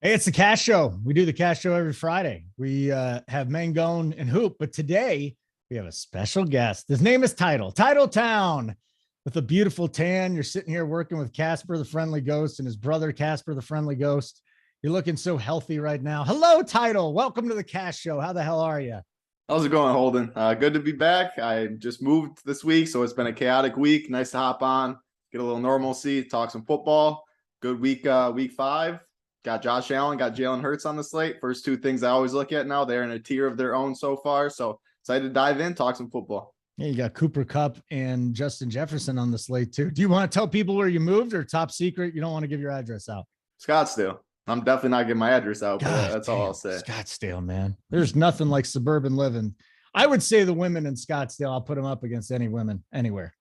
Hey, it's the Cash Show. We do the Cash Show every Friday. We have Mangone and Hoop, but today we have a special guest. His name is Title Town, with a beautiful tan. You're sitting here working with Casper the Friendly Ghost and his brother Casper the Friendly Ghost. You're looking so healthy right now. Hello, Title. Welcome to the Cash Show. How the hell are you? How's it going, Holden? Good to be back. I just moved this week, so it's been a chaotic week. Nice to hop on, get a little normalcy, talk some football. Good week, week 5. Got Josh Allen, got Jalen Hurts on the slate. First two things I always look at now. They're in a tier of their own so far. So excited to dive in, talk some football. Yeah, you got Cooper Kupp and Justin Jefferson on the slate too. Do you want to tell people where you moved, or top secret? You don't want to give your address out? Scottsdale. I'm definitely not getting my address out, but that's all I'll say. Scottsdale, man. There's nothing like suburban living. I would say the women in Scottsdale, I'll put them up against any women anywhere.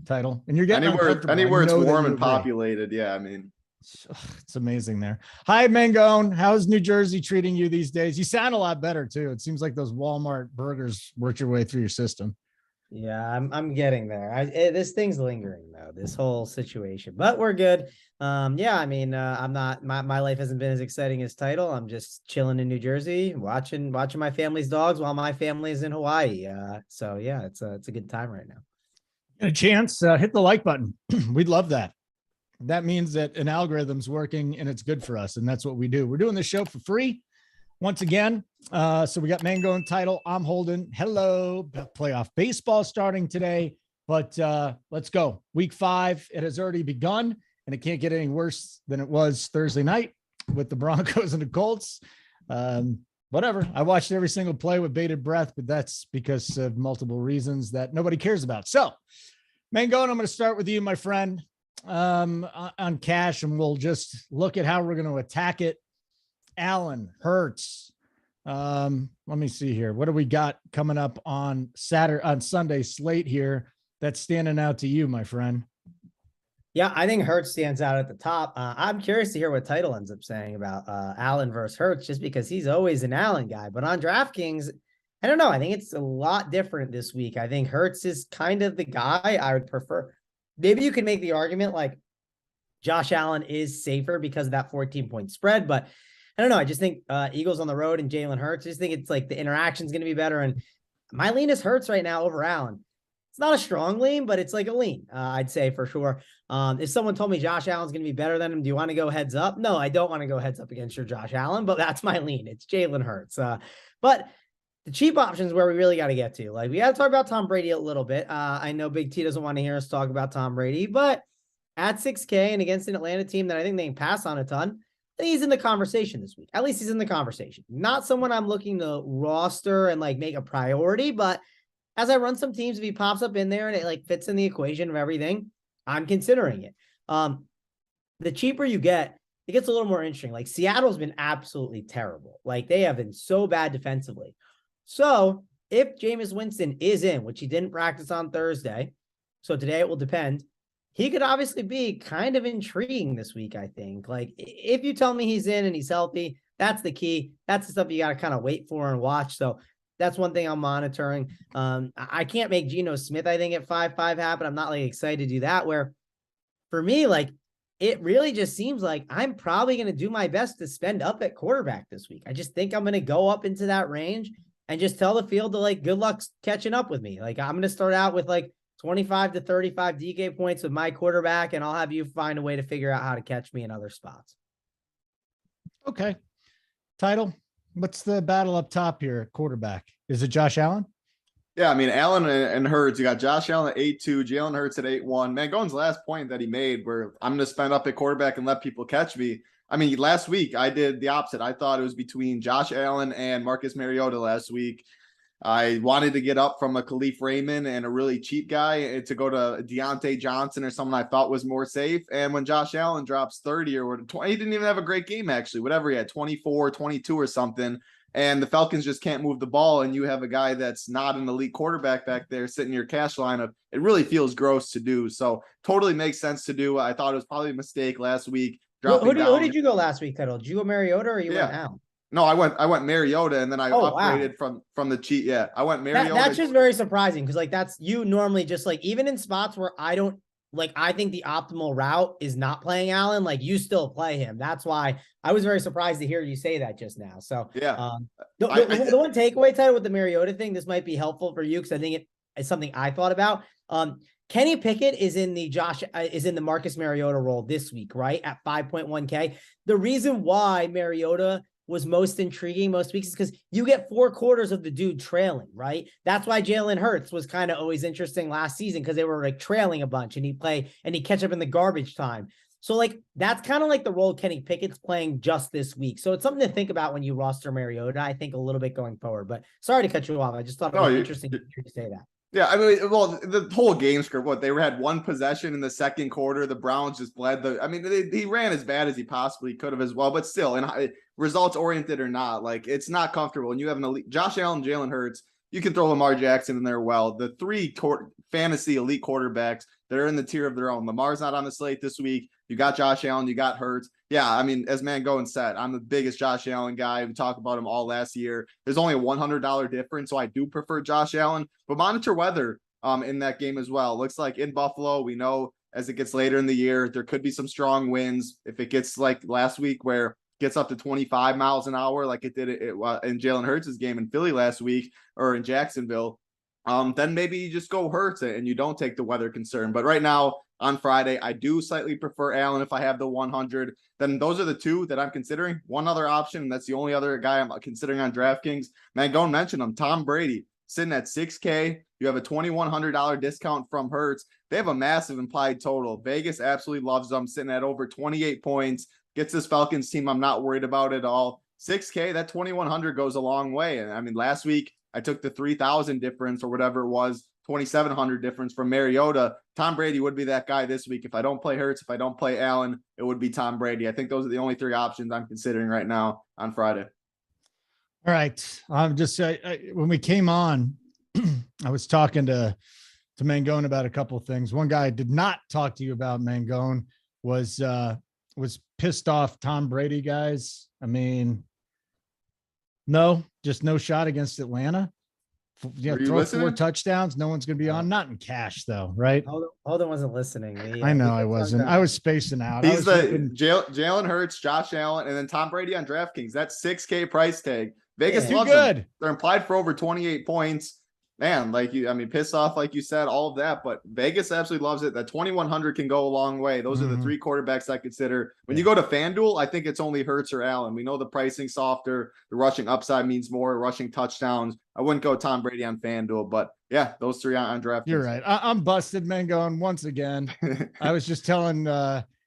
Title. And you're getting anywhere it's warm and populated. Yeah, I mean, it's amazing there. Hi, Mangone. How's New Jersey treating you these days? You sound a lot better too. It seems like those Walmart burgers worked your way through your system. Yeah, I'm getting there. This thing's lingering though, this whole situation, but we're good. Yeah, I mean, I'm not, my life hasn't been as exciting as Title. I'm just chilling in New Jersey, watching my family's dogs while my family is in Hawaii. So yeah, it's a good time right now. Get a chance, hit the like button. We'd love that. That means that an algorithm's working and it's good for us. And that's what we do. We're doing this show for free once again. So we got Mangone, Title. I'm Holden. Hello. Playoff baseball starting today, but let's go. Week 5, it has already begun, and it can't get any worse than it was Thursday night with the Broncos and the Colts. Whatever. I watched every single play with bated breath, but that's because of multiple reasons that nobody cares about. So Mangone, I'm going to start with you, my friend, on cash, and we'll just look at how we're going to attack it. Allen, Hurts. Let me see here. What do we got coming up on Sunday slate here that's standing out to you, my friend? Yeah, I think Hurts stands out at the top. I'm curious to hear what Title ends up saying about Allen versus Hurts, just because he's always an Allen guy. But on DraftKings, I don't know. I think it's a lot different this week. I think Hurts is kind of the guy I would prefer. Maybe you could make the argument like Josh Allen is safer because of that 14-point spread, but I don't know. I just think Eagles on the road and Jalen Hurts. I just think it's like the interaction's going to be better. And my lean is Hurts right now over Allen. It's not a strong lean, but it's like a lean, I'd say for sure. If someone told me Josh Allen's going to be better than him, do you want to go heads up? No, I don't want to go heads up against your Josh Allen, but that's my lean. It's Jalen Hurts. But the cheap options where we really got to get to. Like, we got to talk about Tom Brady a little bit. I know Big T doesn't want to hear us talk about Tom Brady, but at 6K and against an Atlanta team that I think they can pass on a ton, I think he's in the conversation this week. At least he's in the conversation. Not someone I'm looking to roster and like make a priority, but as I run some teams, if he pops up in there and it like fits in the equation of everything, I'm considering it. The cheaper you get, it gets a little more interesting. Like, Seattle's been absolutely terrible. Like, they have been so bad defensively. So if Jameis Winston is in, which he didn't practice on Thursday, so today it will depend, he could obviously be kind of intriguing this week, I think. Like, if you tell me he's in and he's healthy, that's the key. That's the stuff you got to kind of wait for and watch. So that's one thing I'm monitoring. I can't make Geno Smith, I think, at 5-5 happen. I'm not like excited to do that, where for me, like, it really just seems like I'm probably going to do my best to spend up at quarterback this week. I just think I'm going to go up into that range and just tell the field to, like, good luck catching up with me. Like, I'm going to start out with like 25 to 35 DK points with my quarterback, and I'll have you find a way to figure out how to catch me in other spots. Okay. Title. What's the battle up top here at quarterback? Is it Josh Allen? Yeah, I mean, Allen and Hurts, you got Josh Allen at 8-2, Jalen Hurts at 8-1. Mangone's last point that he made, where I'm going to spend up at quarterback and let people catch me. I mean, last week I did the opposite. I thought it was between Josh Allen and Marcus Mariota last week. I wanted to get up from a Khalif Raymond and a really cheap guy to go to Deontay Johnson or someone I thought was more safe. And when Josh Allen drops 30 or 20, he didn't even have a great game, actually, whatever he had, 24, 22 or something. And the Falcons just can't move the ball. And you have a guy that's not an elite quarterback back there sitting in your cash lineup. It really feels gross to do. So totally makes sense to do. I thought it was probably a mistake last week. Who did you go last week, Title? Did you go Mariota or you went Allen? No, I went Mariota, and then I upgraded from the cheat. Yeah, I went Mariota. That's just very surprising because, like, that's you normally just like, even in spots where I don't like, I think the optimal route is not playing Allen. Like, you still play him. That's why I was very surprised to hear you say that just now. So Yeah. the one takeaway title with the Mariota thing, this might be helpful for you because I think it's something I thought about. Kenny Pickett is in the Marcus Mariota role this week, right? At 5.1K. The reason why Mariota was most intriguing most weeks is because you get 4 quarters of the dude trailing, right? That's why Jalen Hurts was kind of always interesting last season because they were like trailing a bunch and he'd catch up in the garbage time. So like, that's kind of like the role Kenny Pickett's playing just this week. So it's something to think about when you roster Mariota, I think a little bit going forward, but sorry to cut you off. I just thought it was interesting to hear you say that. Yeah, I mean, well, the whole game script, they had 1 possession in the second quarter. The Browns just bled he ran as bad as he possibly could have as well, but still, and results oriented or not, like, it's not comfortable. When you have an elite Josh Allen, Jalen Hurts, you can throw Lamar Jackson in there. Well, the 3 fantasy elite quarterbacks that are in the tier of their own. Lamar's not on the slate this week. You got Josh Allen, you got Hurts. Yeah, I mean, as Mangone said, I'm the biggest Josh Allen guy. We talked about him all last year. There's only a $100 difference, so I do prefer Josh Allen. But monitor weather in that game as well. Looks like in Buffalo, we know as it gets later in the year, there could be some strong winds. If it gets like last week where it gets up to 25 miles an hour like it did in Jalen Hurts' game in Philly last week or in Jacksonville, then maybe you just go Hurts and you don't take the weather concern. But right now, on Friday, I do slightly prefer Allen if I have the 100. Then those are the 2 that I'm considering. One other option, and that's the only other guy I'm considering on DraftKings. Mangone mentioned him, Tom Brady, sitting at 6K. You have a $2,100 discount from Hurts. They have a massive implied total. Vegas absolutely loves them, sitting at over 28 points. Gets this Falcons team I'm not worried about at all. 6K, that 2,100 goes a long way. And I mean, last week, I took the 3,000 difference or whatever it was, 2,700 difference from Mariota. Tom Brady would be that guy this week. If I don't play Hurts, if I don't play Allen, it would be Tom Brady. I think those are the only 3 options I'm considering right now on Friday. All right. I'm just when we came on, I was talking to Mangone about a couple of things. One guy I did not talk to you about, Mangone, was pissed off Tom Brady guys. I mean, no, just no shot against Atlanta. Yeah, throw listening? 4 touchdowns. No one's going to be on. Not in cash though, right? Holden wasn't listening. I know I wasn't. I was spacing out. He's Jalen Hurts, Josh Allen, and then Tom Brady on DraftKings. That's 6K price tag. Vegas too loves good. them. They're implied for over 28 points. Man, pissed off, like you said, all of that, but Vegas absolutely loves it. That 2,100 can go a long way. Those are the 3 quarterbacks I consider. When you go to FanDuel, I think it's only Hurts or Allen. We know the pricing softer. The rushing upside means more rushing touchdowns. I wouldn't go Tom Brady on FanDuel, but yeah, those 3 on DraftKings. You're right. I'm busted, man, going once again. I was just telling,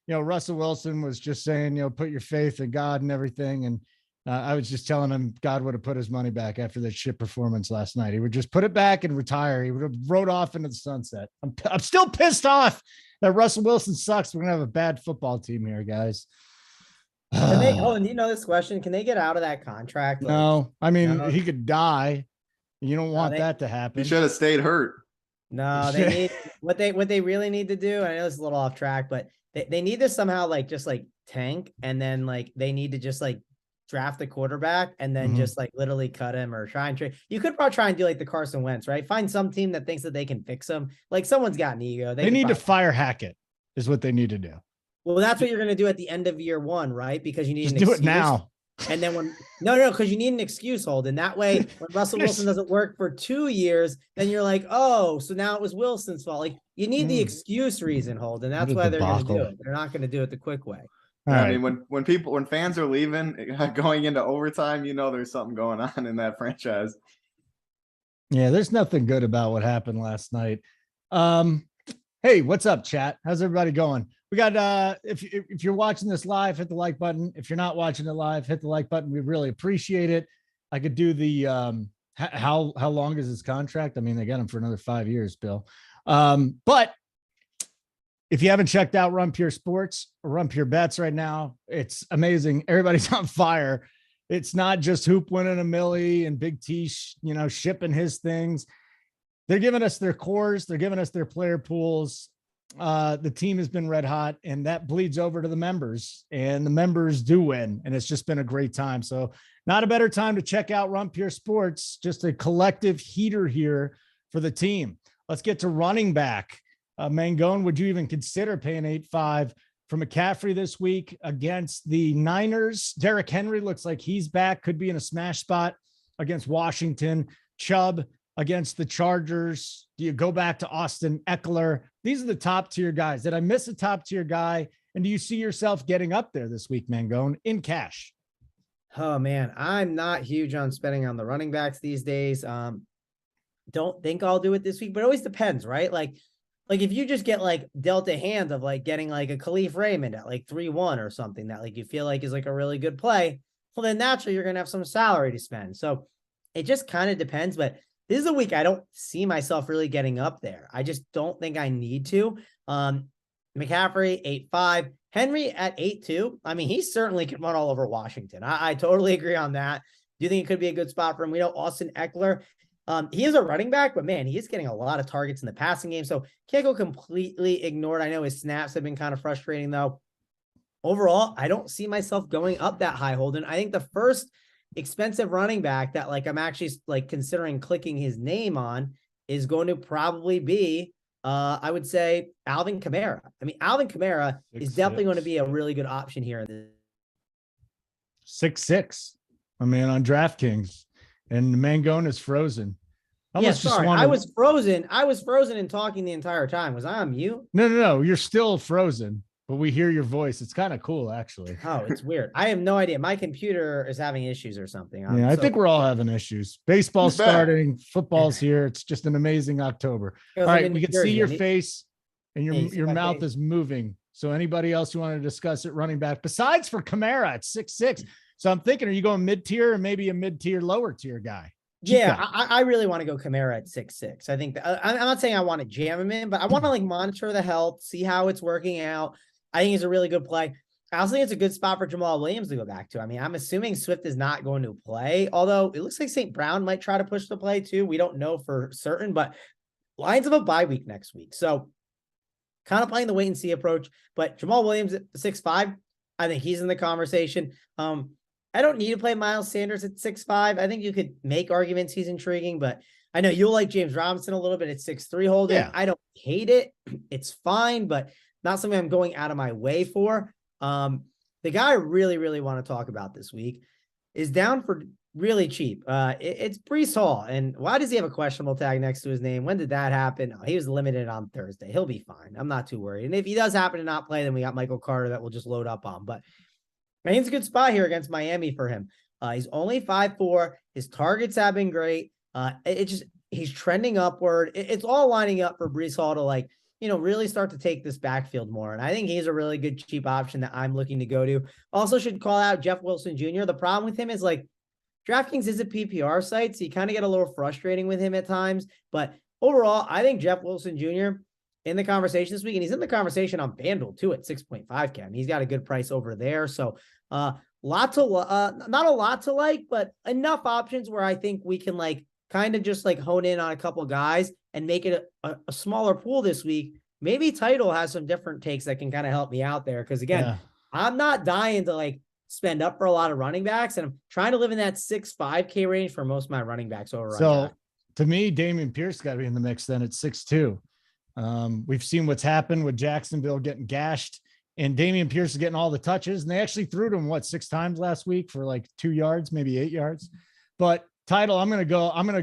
Russell Wilson was just saying, put your faith in God and everything. And I was just telling him God would have put his money back after that shit performance last night. He would just put it back and retire. He would have rode off into the sunset. I'm still pissed off that Russell Wilson sucks. We're going to have a bad football team here, guys. Holden, you know this question. Can they get out of that contract? No, I mean, he could die. You don't want that to happen. He should have stayed hurt. No, they need what they really need to do. I know it's a little off track, but they need to somehow just tank, and then they need to just draft the quarterback and then just literally cut him or try and trade. You could probably try and do the Carson Wentz, right? Find some team that thinks that they can fix him. Someone's got an ego. They need to fire Hackett is what they need to do. Well, that's what you're going to do at the end of year 1, right? Because you need just an do excuse. it now. And then because you need an excuse, Holden. That way, when Russell Wilson doesn't work for 2 years, then you're like, oh, so now it was Wilson's fault. You need the excuse reason, Holden. That's why they're going to do it. They're not going to do it the quick way. I mean, when fans are leaving, going into overtime, there's something going on in that franchise. Yeah, there's nothing good about what happened last night. Hey, what's up, chat? How's everybody going? We got if you're watching this live, hit the like button. If you're not watching it live, hit the like button. We really appreciate it. I could do the how long is his contract? I mean, they got him for another 5 years, Bill. But if you haven't checked out Run Pure Sports or Run Pure Bets right now, it's amazing. Everybody's on fire. It's not just Hoop winning a milli and Big T, shipping his things. They're giving us their cores. They're giving us their player pools. The team has been red hot, and that bleeds over to the members, and the members do win. And it's just been a great time. So not a better time to check out Run Pure Sports. Just a collective heater here for the team. Let's get to running back. Mangone, would you even consider paying 8.5 for McCaffrey this week against the Niners? Derrick Henry looks like he's back, could be in a smash spot against Washington. Chubb against the Chargers. Do you go back to Austin Eckler? These are the top tier guys. Did I miss a top tier guy? And do you see yourself getting up there this week, Mangone, in cash? Oh man, I'm not huge on spending on the running backs these days. Don't think I'll do it this week, but it always depends, right? Like if you just get like dealt a hand of like getting like a Khalif Raymond at like 3-1 or something that like you feel like is like a really good play, well then naturally you're gonna have some salary to spend. So it just kind of depends, but this is a week I don't see myself really getting up there. I just don't think I need to. McCaffrey 8.5, Henry at 8.2. I mean, he certainly can run all over Washington. I totally agree on that. Do you think it could be a good spot for him? We know Austin Eckler. He is a running back, but man, he is getting a lot of targets in the passing game. So can't go completely ignored. I know his snaps have been kind of frustrating though. Overall, I don't see myself going up that high, Holden. I think the first expensive running back that like I'm actually like considering clicking his name on is going to probably be I would say Alvin Kamara. I mean, Alvin Kamara is definitely going to be a really good option here. 6'6". I mean, on DraftKings, and Mangone is frozen. Yeah, sorry, I was frozen. I was frozen and talking the entire time. Was I on mute? No. You're still frozen, but we hear your voice. It's kind of cool, actually. Oh, it's weird. I have no idea. My computer is having issues or something. Yeah, I think we're all having issues. Baseball's starting, football's here. It's just an amazing October. All right, we can see your face and your mouth is moving. So anybody else you want to discuss at running back besides for Kamara at 6'6"? So I'm thinking, are you going mid-tier or maybe a mid-tier, lower tier guy? Yeah, I really want to go Kamara at 6'6". I think that, I'm not saying I want to jam him in, but I want to like monitor the health, see how it's working out. I think he's a really good play. I also think it's a good spot for Jamal Williams to go back to. I mean, I'm assuming Swift is not going to play, although it looks like St. Brown might try to push the play too. We don't know for certain, but Lions have a bye week next week. So kind of playing the wait and see approach, but Jamal Williams at 6'5", I think he's in the conversation. I don't need to play Miles Sanders at 6'5". I think you could make arguments he's intriguing, but I know you'll like James Robinson a little bit at 6'3" Holden. Yeah. I don't hate it. It's fine, but not something I'm going out of my way for. The guy I really, really want to talk about this week is down for really cheap. It's Breece Hall. And why does he have a questionable tag next to his name? When did that happen? Oh, he was limited on Thursday. He'll be fine. I'm not too worried. And if he does happen to not play, then we got Michael Carter that we'll just load up on. But I think it's a good spot here against Miami for him. He's only 5'4". His targets have been great. He's trending upward. It's all lining up for Breece Hall to like, really start to take this backfield more. And I think he's a really good cheap option that I'm looking to go to. Also should call out Jeff Wilson Jr. The problem with him is like DraftKings is a PPR site, so you kind of get a little frustrating with him at times. But overall, I think Jeff Wilson Jr. in the conversation this week, and he's in the conversation on FanDuel too at 6.5K. I mean, he's got a good price over there. So not a lot to like, but enough options where I think we can like kind of just like hone in on a couple guys and make it a smaller pool this week. Maybe Title has some different takes that can kind of help me out there. Cause again, I'm not dying to like spend up for a lot of running backs, and I'm trying to live in that 6.5K range for most of my running backs over. So to me, Damien Pierce got to be in the mix then at 6'2". We've seen what's happened with Jacksonville getting gashed, and Damien Pierce is getting all the touches, and they actually threw to him 6 times last week for like 2 yards, maybe 8 yards. But Title, I'm gonna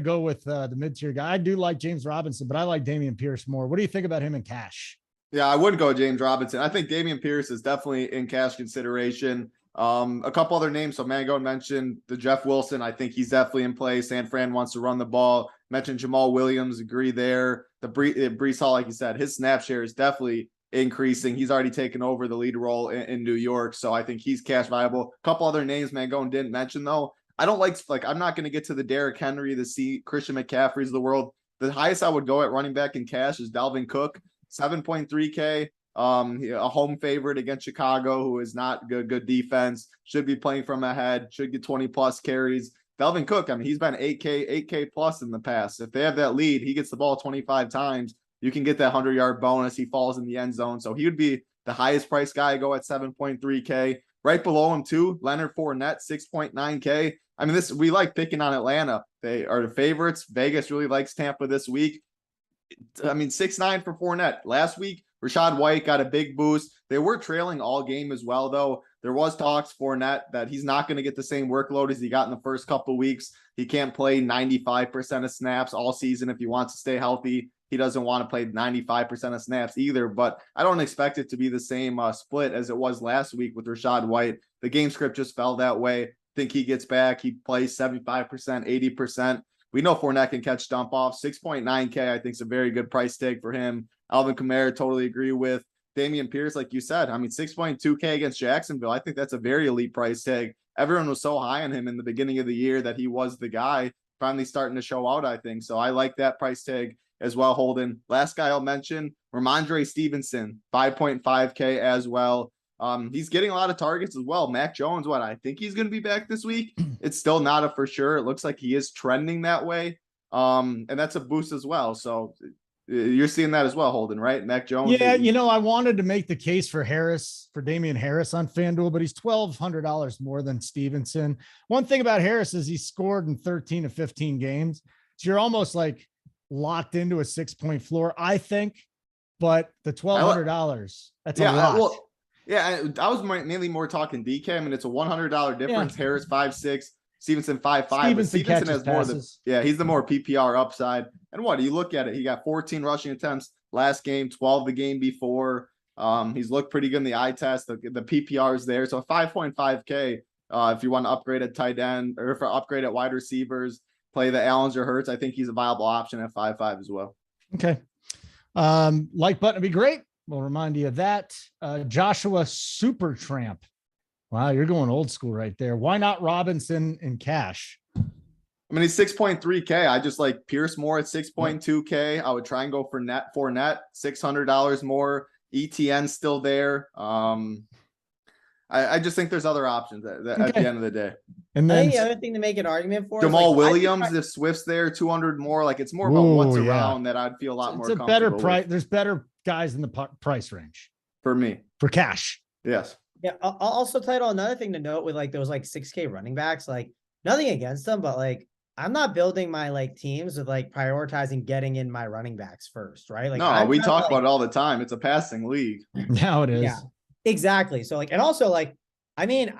go with the mid-tier guy. I do like James Robinson, but I like Damien Pierce more. What do you think about him in cash? Yeah, I would go James Robinson. I think Damien Pierce is definitely in cash consideration. A couple other names. So Mangone mentioned the Jeff Wilson. I think he's definitely in play. San Fran wants to run the ball. Mentioned Jamal Williams. Agree there. The Breece Hall, like you said, his snap share is definitely increasing. He's already taken over the lead role in New York. So I think he's cash viable. A couple other names Mangone didn't mention though. I don't like I'm not going to get to the Derrick Henry, the Christian McCaffreys of the world. The highest I would go at running back in cash is Dalvin Cook, 7.3K. A home favorite against Chicago, who is not good defense, should be playing from ahead, should get 20 plus carries. Dalvin Cook, I mean, he's been 8K plus in the past. If they have that lead, he gets the ball 25 times. You can get that 100-yard bonus. He falls in the end zone. So he would be the highest price guy. Go at 7.3K. Right below him too, Leonard Fournette, 6.9K. I mean, we like picking on Atlanta. They are the favorites. Vegas really likes Tampa this week. I mean, 6'9" for Fournette. Last week, Rachaad White got a big boost. They were trailing all game as well, though. There was talks Fournette that he's not going to get the same workload as he got in the first couple of weeks. He can't play 95% of snaps all season if he wants to stay healthy. He doesn't want to play 95% of snaps either, but I don't expect it to be the same split as it was last week with Rachaad White. The game script just fell that way. Think he gets back. He plays 75%, 80%. We know Fournette can catch dump off. 6.9K, I think, is a very good price tag for him. Alvin Kamara, totally agree with. Damien Pierce, like you said, I mean, 6.2K against Jacksonville. I think that's a very elite price tag. Everyone was so high on him in the beginning of the year that he was the guy, finally starting to show out, I think. So I like that price tag as well, Holden. Last guy I'll mention, Ramondre Stevenson, 5.5K as well. He's getting a lot of targets as well. Mac Jones, I think he's going to be back this week. It's still not a for sure. It looks like he is trending that way. And that's a boost as well. So you're seeing that as well, Holden, right? Mac Jones. Yeah, I wanted to make the case for Damien Harris on FanDuel, but he's $1,200 more than Stevenson. One thing about Harris is he scored in 13 of 15 games. So you're almost like locked into a 6-point floor, I think. But the $1,200, that's a lot. Yeah, I was mainly more talking DK. I mean, it's a $100 difference. Yeah. Harris 5'6", Stevenson 5'5". Stevenson has more than he's the more PPR upside. And what do you look at it? He got 14 rushing attempts last game, 12 the game before. He's looked pretty good in the eye test. The PPR is there. So 5.5K if you want to upgrade at tight end or for upgrade at wide receivers, play the Allens or Hurts. I think he's a viable option at 5.5 as well. Okay. Like button would be great. We'll remind you of that. Joshua Supertramp. Wow, you're going old school right there. Why not Robinson in cash? I mean, he's 6.3K. I just like Pierce more at 6.2K. I would try and go for Fournette, $600 more. ETN still there. I just think there's other options at the end of the day. And then the other thing to make an argument for Jamal Williams, if Swift's there, 200 more. Like it's more about what's around that I'd feel a lot more comfortable. It's a better price. There's better guys in the price range for me for cash. Yes. Yeah. I'll also title another thing to note with like those like 6K running backs. Like nothing against them, but like I'm not building my like teams with like prioritizing getting in my running backs first, right? Like no, we talk about it all the time. It's a passing league. Now it is. Yeah. Exactly. So like, and also like, I mean,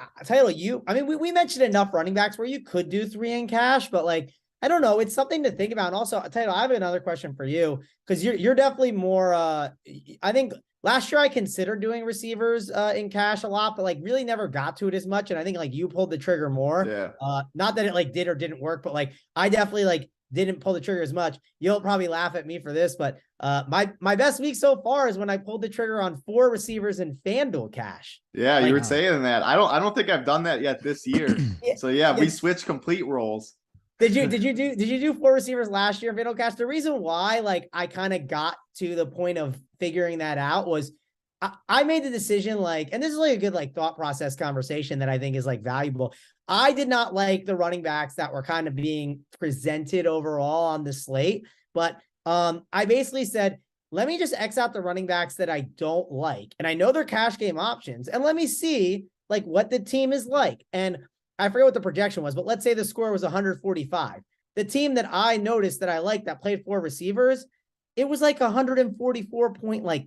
we mentioned enough running backs where you could do 3 in cash, but like, I don't know. It's something to think about. And also, Title, I have another question for you because you're definitely more. I think last year I considered doing receivers in cash a lot, but like really never got to it as much. And I think like you pulled the trigger more. Yeah. Not that it like did or didn't work, but like I definitely like didn't pull the trigger as much. You'll probably laugh at me for this, but my best week so far is when I pulled the trigger on 4 receivers in FanDuel cash. Yeah, like, you were saying that. I don't think I've done that yet this year. So yeah, we switched complete roles. Did you do 4 receivers last year in FanDuel cash? The reason why like I kind of got to the point of figuring that out was I made the decision like, and this is like a good like thought process conversation that I think is like valuable. I did not like the running backs that were kind of being presented overall on the slate, but I basically said, let me just X out the running backs that I don't like. And I know they're cash game options. And let me see like what the team is like. And I forget what the projection was, but let's say the score was 145. The team that I noticed that I liked that played 4 receivers, it was like 144.4.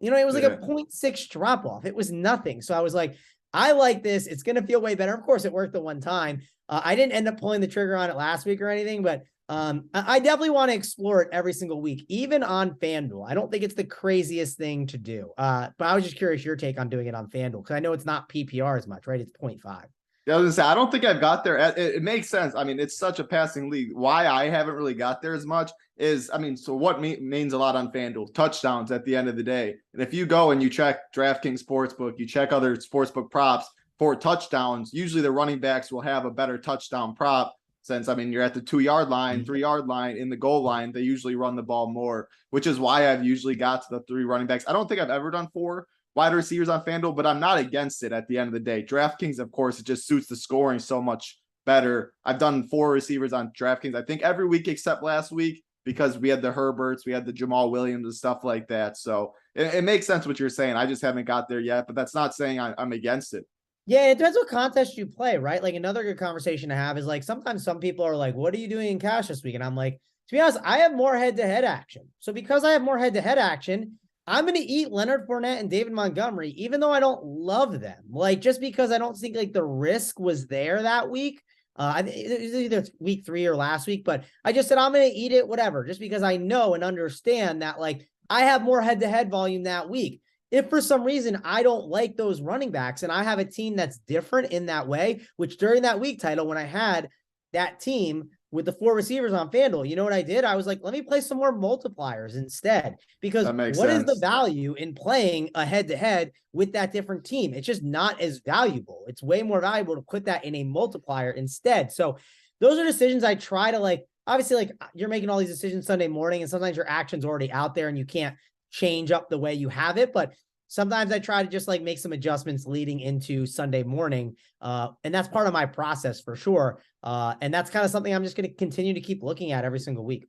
It was like a 0.6 drop off. It was nothing. So I was like, I like this. It's going to feel way better. Of course, it worked the one time. I didn't end up pulling the trigger on it last week or anything, but I definitely want to explore it every single week, even on FanDuel. I don't think it's the craziest thing to do. But I was just curious your take on doing it on FanDuel because I know it's not PPR as much, right? It's 0.5. Yeah, I was gonna say, I don't think I've got there. It makes sense. I mean, it's such a passing league. Why I haven't really got there as much is, so what means a lot on FanDuel? Touchdowns at the end of the day. And if you go and you check DraftKings Sportsbook, you check other sportsbook props for touchdowns, usually the running backs will have a better touchdown prop since, you're at the 2-yard line, 3-yard line, in the goal line. They usually run the ball more, which is why I've usually got to the 3 running backs. I don't think I've ever done 4 wide receivers on FanDuel, but I'm not against it at the end of the day. DraftKings, of course, it just suits the scoring so much better. I've done 4 receivers on DraftKings, I think every week except last week, because we had the Herberts, we had the Jamal Williams and stuff like that. So it makes sense what you're saying. I just haven't got there yet, but that's not saying I'm against it. Yeah, it depends what contest you play, right? Like another good conversation to have is like sometimes some people are like, what are you doing in cash this week? And I'm like, to be honest, I have more head-to-head action. So because I have more head-to-head action, I'm going to eat Leonard Fournette and David Montgomery, even though I don't love them. Like, just because I don't think like the risk was there that week. I think it was either week 3 or last week, but I just said, I'm going to eat it, whatever, just because I know and understand that like I have more head-to-head volume that week. If for some reason I don't like those running backs and I have a team that's different in that way, which during that week title, when I had that team with the 4 receivers on FanDuel, you know what I did? I was like, let me play some more multipliers instead, because what is the value in playing a head-to-head with that different team? It's just not as valuable. It's way more valuable to put that in a multiplier instead. So those are decisions I try to like, obviously like you're making all these decisions Sunday morning and sometimes your action's already out there and you can't change up the way you have it. But sometimes I try to just like make some adjustments leading into Sunday morning. And that's part of my process for sure. And that's kind of something I'm just going to continue to keep looking at every single week.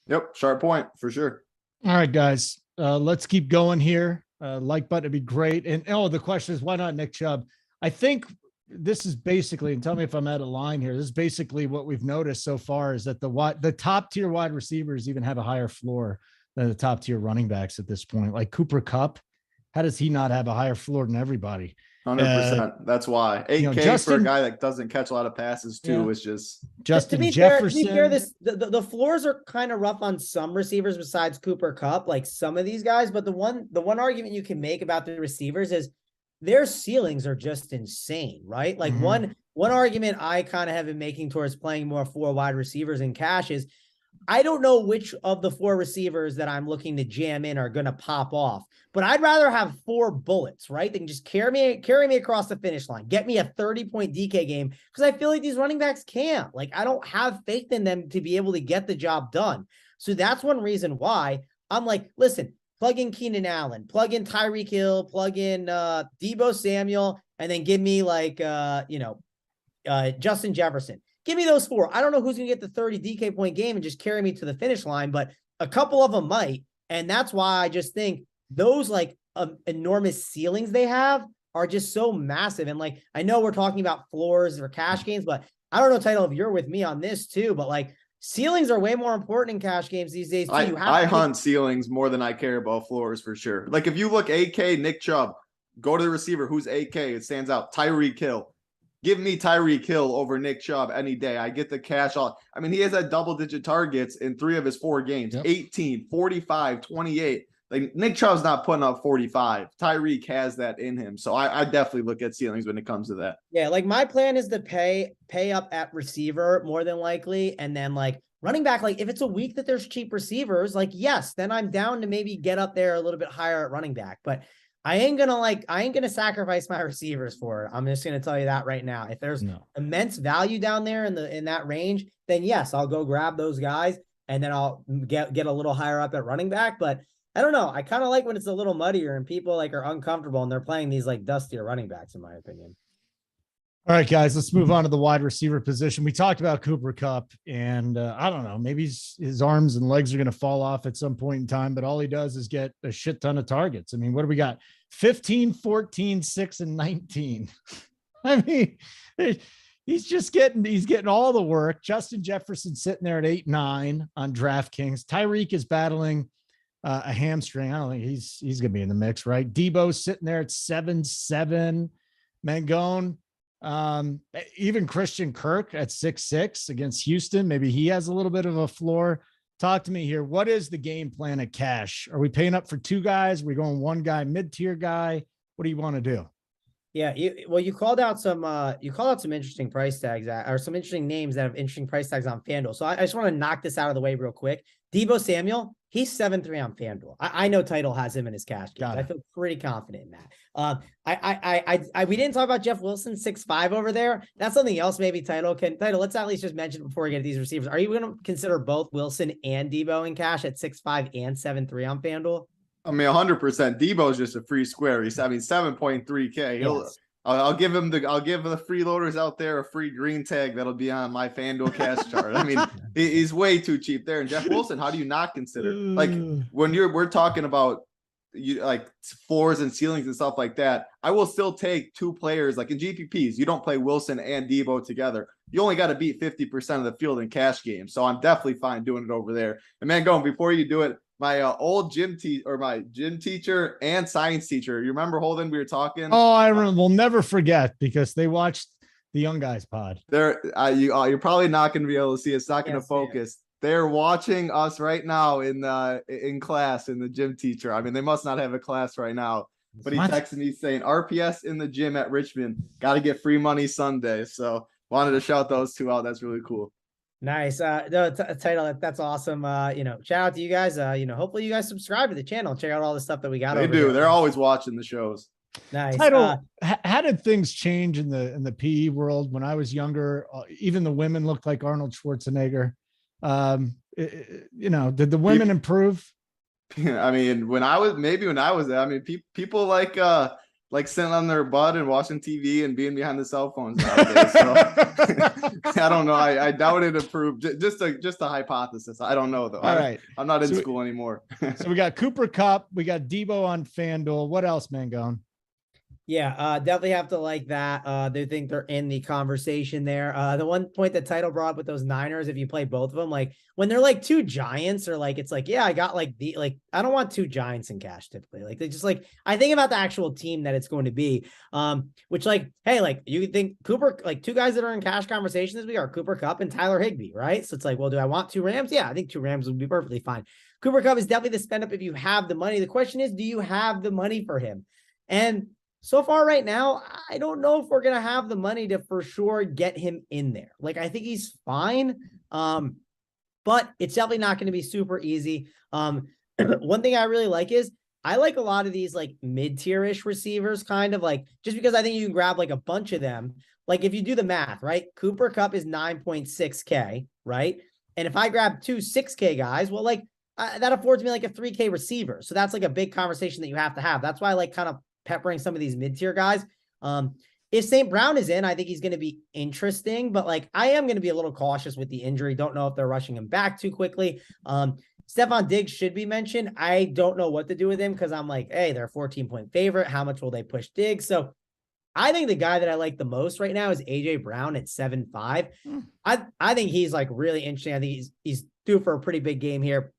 Yep. Sharp point for sure. All right, guys, let's keep going here. Like button would be great. And the question is, why not Nick Chubb? I think this is basically, and tell me if I'm out of line here, this is basically what we've noticed so far is that the top tier wide receivers even have a higher floor than the top tier running backs at this point. Like Cooper Kupp, how does he not have a higher floor than everybody? 100%. That's why 8K for a guy that doesn't catch a lot of passes too is just Justin Jefferson. Jefferson. To be fair, the floors are kind of rough on some receivers besides Cooper Kupp, like some of these guys. But the one argument you can make about the receivers is their ceilings are just insane, right? Like one argument I kind of have been making towards playing more 4 wide receivers in cash is I don't know which of the 4 receivers that I'm looking to jam in are going to pop off, but I'd rather have 4 bullets, right? They can just carry me across the finish line, get me a 30-point DK game, because I feel like these running backs can't. Like, I don't have faith in them to be able to get the job done. So that's one reason why I'm like, listen, plug in Keenan Allen, plug in Tyreek Hill, plug in Deebo Samuel, and then give me like, Justin Jefferson. Give me those 4. I don't know who's going to get the 30 DK point game and just carry me to the finish line, but a couple of them might. And that's why I just think those like enormous ceilings they have are just so massive. And like, I know we're talking about floors for cash games, but I don't know, Title, if you're with me on this too, but like ceilings are way more important in cash games these days too. I hunt ceilings more than I care about floors for sure. Like if you look AK, Nick Chubb, go to the receiver who's AK, it stands out. Tyreek Hill. Give me Tyreek Hill over Nick Chubb any day. I get the cash off. I mean, he has had double-digit targets in 3 of his 4 games, 18, 45, 28. Like, Nick Chubb's not putting up 45. Tyreek has that in him. So I definitely look at ceilings when it comes to that. Yeah, like my plan is to pay up at receiver more than likely. And then like running back, like if it's a week that there's cheap receivers, like yes, then I'm down to maybe get up there a little bit higher at running back. But I ain't gonna sacrifice my receivers for it. I'm just gonna tell you that right now. If there's immense value down there in that range, then yes, I'll go grab those guys and then I'll get a little higher up at running back. But I don't know. I kind of like when it's a little muddier and people like are uncomfortable and they're playing these like dustier running backs, in my opinion. All right, guys, let's move on to the wide receiver position. We talked about Cooper Kupp, and I don't know, maybe his arms and legs are going to fall off at some point in time, but all he does is get a shit ton of targets. I mean, what do we got? 15, 14, 6, and 19. I mean, he's getting all the work. Justin Jefferson sitting there at 8-9 on DraftKings. Tyreek is battling a hamstring. I don't think he's going to be in the mix, right? Deebo's sitting there at 7-7. Mangone. Even Christian Kirk at 6-6 against Houston. Maybe he has a little bit of a floor. Talk to me here. What is the game plan at cash? Are we paying up for 2 guys? Are we going 1 guy, mid-tier guy? What do you want to do? Yeah, you called out some interesting price tags or some interesting names that have interesting price tags on FanDuel. So I just want to knock this out of the way real quick. Deebo Samuel, he's 7-3 on FanDuel. I know Title has him in his cash games. I feel pretty confident in that. We didn't talk about Jeff Wilson 6'5" over there. That's something else. Maybe Title. Let's at least just mention before we get to these receivers. Are you going to consider both Wilson and Deebo in cash at 6'5" and 7-3 on FanDuel? I mean, 100%. Deebo's just a free square. He's 7.3K. Yes. I'll give the freeloaders out there a free green tag that'll be on my FanDuel cash chart. I mean, he's way too cheap there. And Jeff Wilson, how do you not consider? Like when we're talking about you like floors and ceilings and stuff like that, I will still take two players like in GPPs. You don't play Wilson and Debo together. You only got to beat 50% of the field in cash games. So I'm definitely fine doing it over there. And Mangone, before you do it, my old gym teacher and science teacher, you remember Holden? We were talking. Oh, I will never forget because they watched the Young Guys pod. You're probably not going to be able to see. It's not going to focus. They're watching us right now in class in the gym teacher. I mean, they must not have a class right now. But he texted me saying RPS in the gym at Richmond. Got to get free money Sunday. So wanted to shout those two out. That's really cool. Nice. Title. That's awesome. Shout out to you guys. Hopefully you guys subscribe to the channel. Check out all the stuff that we got. They do. They're always watching the shows. Nice. Title, how did things change in the PE world when I was younger? Even the women looked like Arnold Schwarzenegger. Did the women improve? I mean, when I was there, I mean, people like sitting on their butt and watching TV and being behind the cell phones nowadays. So I don't know. I doubt it improved. Just a hypothesis. I don't know though. All right. I'm not in school anymore. So we got Cooper Kupp. We got Debo on FanDuel. What else, Mangone? Yeah, definitely have to like that. They think they're in the conversation there. The one point that Title brought up with those Niners, if you play both of them, like when they're like two giants or like, it's like, yeah, I got like I don't want two giants in cash typically. Like they just like, I think about the actual team that it's going to be, which like, hey, like you think Cooper, like two guys that are in cash conversation this week are Cooper Kupp and Tyler Higbee, right? So it's like, well, do I want two Rams? Yeah, I think two Rams would be perfectly fine. Cooper Kupp is definitely the spend up if you have the money. The question is, do you have the money for him? And so far right now, I don't know if we're going to have the money to for sure get him in there. Like, I think he's fine. But it's definitely not going to be super easy. One thing I really like is I like a lot of these like mid-tier-ish receivers, kind of like, just because I think you can grab like a bunch of them. Like if you do the math, right? Cooper Kupp is 9.6K, right? And if I grab two 6K guys, well, like that affords me like a 3K receiver. So that's like a big conversation that you have to have. That's why I like kind of peppering some of these mid-tier guys. If St. Brown is in, I think he's going to be interesting, but like I am going to be a little cautious with the injury. Don't know if they're rushing him back too quickly. Stephon Diggs should be mentioned. I don't know what to do with him because I'm like, hey, they're a 14-point favorite. How much will they push Diggs? So I think the guy that I like the most right now is AJ Brown at 7.5. I think he's like really interesting. I think he's due for a pretty big game here